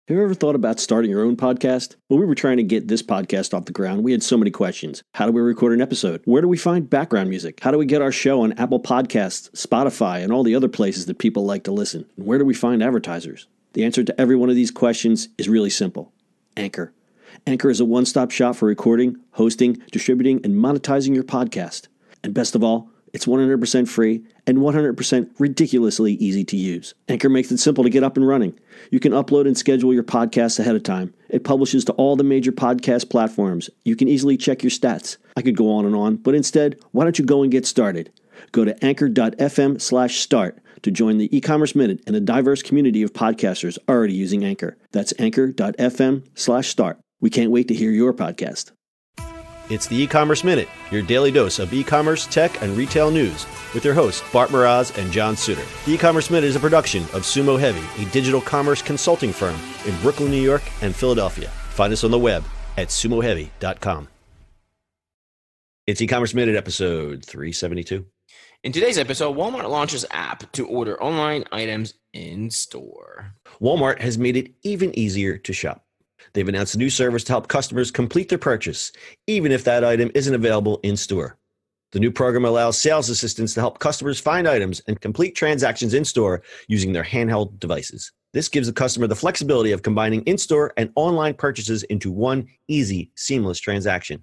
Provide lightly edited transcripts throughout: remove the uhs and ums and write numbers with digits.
Have you ever thought about starting your own podcast? When we were trying to get this podcast off the ground, we had so many questions. How do we record an episode? Where do we find background music? How do we get our show on Apple Podcasts, Spotify, and all the other places that people like to listen? And where do we find advertisers? The answer to every one of these questions is really simple. Anchor. Anchor is a one-stop shop for recording, hosting, distributing, and monetizing your podcast. And best of all, it's 100% free and 100% ridiculously easy to use. Anchor makes it simple to get up and running. You can upload and schedule your podcasts ahead of time. It publishes to all the major podcast platforms. You can easily check your stats. I could go on, but instead, why don't you go and get started? Go to anchor.fm/start to join the e-commerce minute and a diverse community of podcasters already using Anchor. That's anchor.fm/start. We can't wait to hear your podcast. It's the E-commerce Minute, your daily dose of e-commerce, tech, and retail news with your hosts, Bart Mraz and John Suter. The E-commerce Minute is a production of Sumo Heavy, a digital commerce consulting firm in Brooklyn, New York, and Philadelphia. Find us on the web at sumoheavy.com. It's E-commerce Minute, episode 372. In today's episode, Walmart launches app to order online items in store. Walmart has made it even easier to shop. They've announced a new service to help customers complete their purchase, even if that item isn't available in store. The new program allows sales assistants to help customers find items and complete transactions in store using their handheld devices. This gives the customer the flexibility of combining in-store and online purchases into one easy, seamless transaction.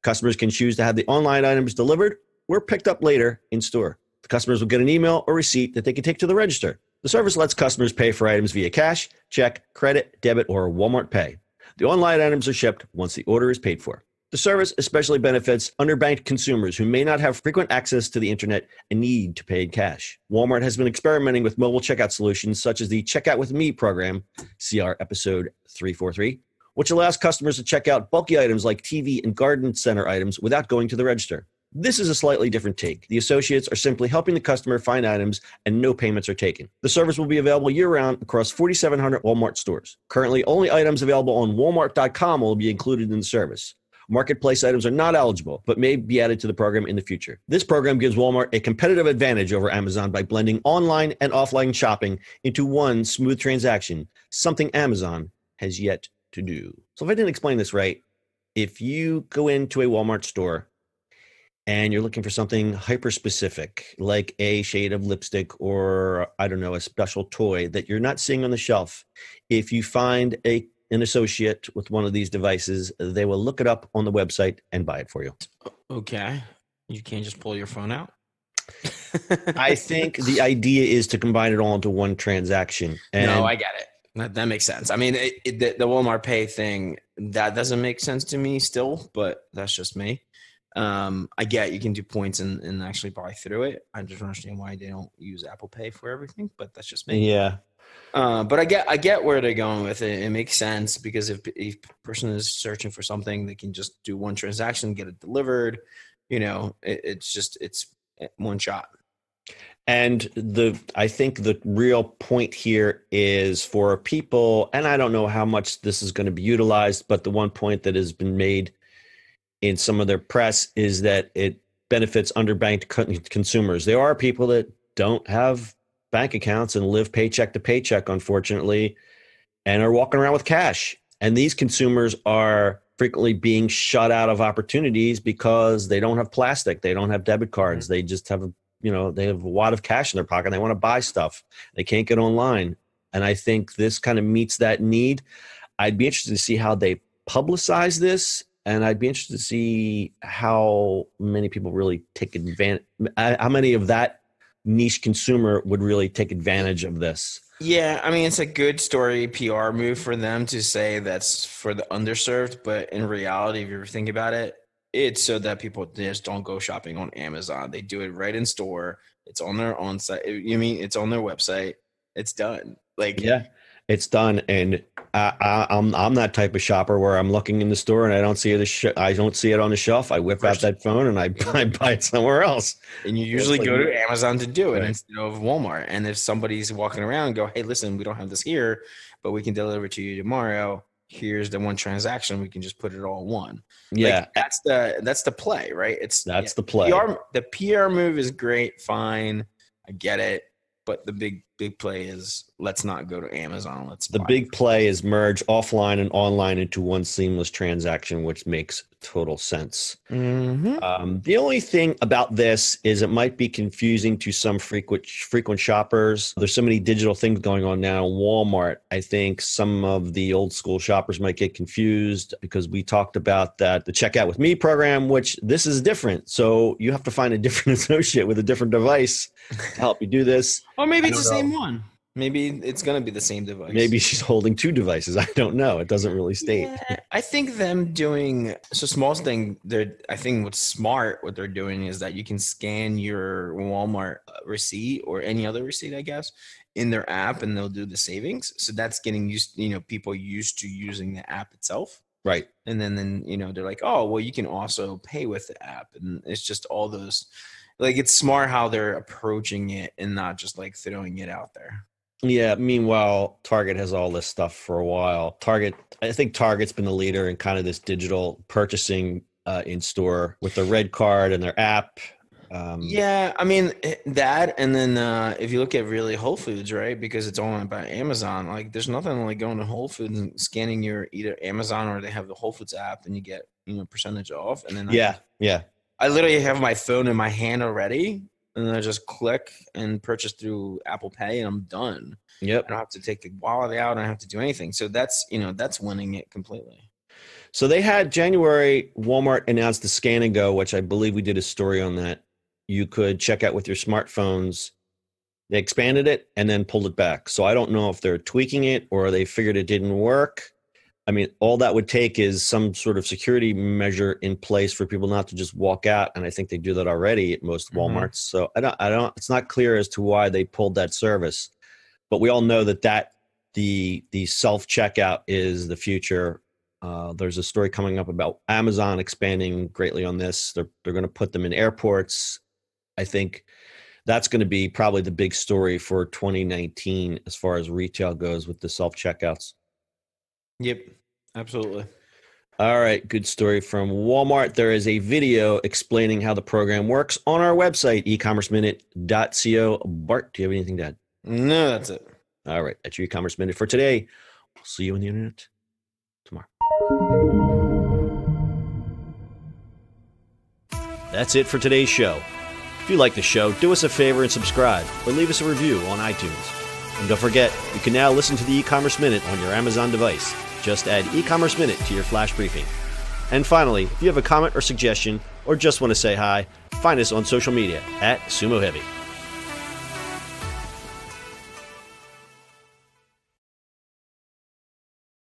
Customers can choose to have the online items delivered or picked up later in store. The customers will get an email or receipt that they can take to the register. The service lets customers pay for items via cash, check, credit, debit, or Walmart Pay. The online items are shipped once the order is paid for. The service especially benefits underbanked consumers who may not have frequent access to the internet and need to pay in cash. Walmart has been experimenting with mobile checkout solutions such as the Checkout With Me program, CR episode 343, which allows customers to check out bulky items like TV and garden center items without going to the register. This is a slightly different take. The associates are simply helping the customer find items and no payments are taken. The service will be available year-round across 4,700 Walmart stores. Currently, only items available on Walmart.com will be included in the service. Marketplace items are not eligible, but may be added to the program in the future. This program gives Walmart a competitive advantage over Amazon by blending online and offline shopping into one smooth transaction, something Amazon has yet to do. So if I didn't explain this right, if you go into a Walmart store and you're looking for something hyper-specific, like a shade of lipstick or, I don't know, a special toy that you're not seeing on the shelf, if you find an associate with one of these devices, they will look it up on the website and buy it for you. Okay. You can't just pull your phone out? I think the idea is to combine it all into one transaction. And no, I get it. That makes sense. I mean, the Walmart Pay thing, that doesn't make sense to me still, but that's just me. I get you can do points and actually buy through it. I just don't understand why they don't use Apple Pay for everything, but that's just me. Yeah. But I get where they're going with it. It makes sense because if a person is searching for something, they can just do one transaction, get it delivered. You know, it's one shot. And I think the real point here is for people, and I don't know how much this is going to be utilized, but the one point that has been made in some of their press is that it benefits underbanked consumers. There are people that don't have bank accounts and live paycheck to paycheck, unfortunately, and are walking around with cash. And these consumers are frequently being shut out of opportunities because they don't have plastic. They don't have debit cards. They just have, they have a wad of cash in their pocket. And they want to buy stuff. They can't get online. And I think this kind of meets that need. I'd be interested to see how they publicize this. And I'd be interested to see how many people really take advantage, how many of that niche consumer would really take advantage of this. Yeah, I mean, it's a good story PR move for them to say that's for the underserved. But in reality, if you ever think about it, it's so that people just don't go shopping on Amazon. They do it right in store. It's on their own site. It's on their website. It's done. Yeah. It's done, and I'm that type of shopper where I'm looking in the store and I don't see it. I don't see it on the shelf. I whip out that phone and I buy it somewhere else. And you usually go to Amazon to do it instead of Walmart. And if somebody's walking around and go, "Hey, listen, we don't have this here, but we can deliver it to you tomorrow. Here's the one transaction. We can just put it all in one." Yeah, that's the play, right? The play. The PR move is great, fine, I get it. But the big big play is let's not go to Amazon. The big play is merge offline and online into one seamless transaction, which makes total sense. The only thing about this is it might be confusing to some frequent shoppers. There's so many digital things going on now. Walmart, I think some of the old school shoppers might get confused because we talked about that the Checkout with Me program, which this is different. So you have to find a different associate with a different device to help you do this. Or maybe it's the same one. Maybe it's going to be the same device. Maybe she's holding two devices. I don't know. It doesn't really state. Yeah, I think them doing smallest thing. I think what's smart, what they're doing is that you can scan your Walmart receipt or any other receipt, I guess, in their app, and they'll do the savings. So that's getting people used to using the app itself. Right. And then they're like, oh, well, you can also pay with the app, and it's just all those. Like, it's smart how they're approaching it and not just like throwing it out there. Yeah. Meanwhile, Target has all this stuff for a while. I think Target's been the leader in kind of this digital purchasing in store with their red card and their app. Yeah, I mean that, and then if you look at really Whole Foods, right? Because it's all by Amazon. Like, there's nothing like going to Whole Foods and scanning your either Amazon or they have the Whole Foods app, and you get percentage off. And then I literally have my phone in my hand already. And then I just click and purchase through Apple Pay, and I'm done. Yep. I don't have to take the wallet out. I don't have to do anything. So that's winning it completely. So they had January, Walmart announced the Scan and Go, which I believe we did a story on that. You could check out with your smartphones. They expanded it and then pulled it back. So I don't know if they're tweaking it or they figured it didn't work. I mean, all that would take is some sort of security measure in place for people not to just walk out. And I think they do that already at most Walmarts. So I don't, it's not clear as to why they pulled that service, but we all know that the self-checkout is the future. There's a story coming up about Amazon expanding greatly on this. They're going to put them in airports. I think that's going to be probably the big story for 2019 as far as retail goes with the self-checkouts. Yep, absolutely. All right, good story from Walmart. There is a video explaining how the program works on our website, ecommerceminute.co. Bart, do you have anything to add? No, that's it. All right, that's your e-commerce minute for today. We'll see you on the internet tomorrow. That's it for today's show. If you like the show, do us a favor and subscribe or leave us a review on iTunes. And don't forget, you can now listen to the e-commerce minute on your Amazon device. Just add e-commerce minute to your flash briefing. And finally, if you have a comment or suggestion or just want to say hi, find us on social media @Sumo Heavy.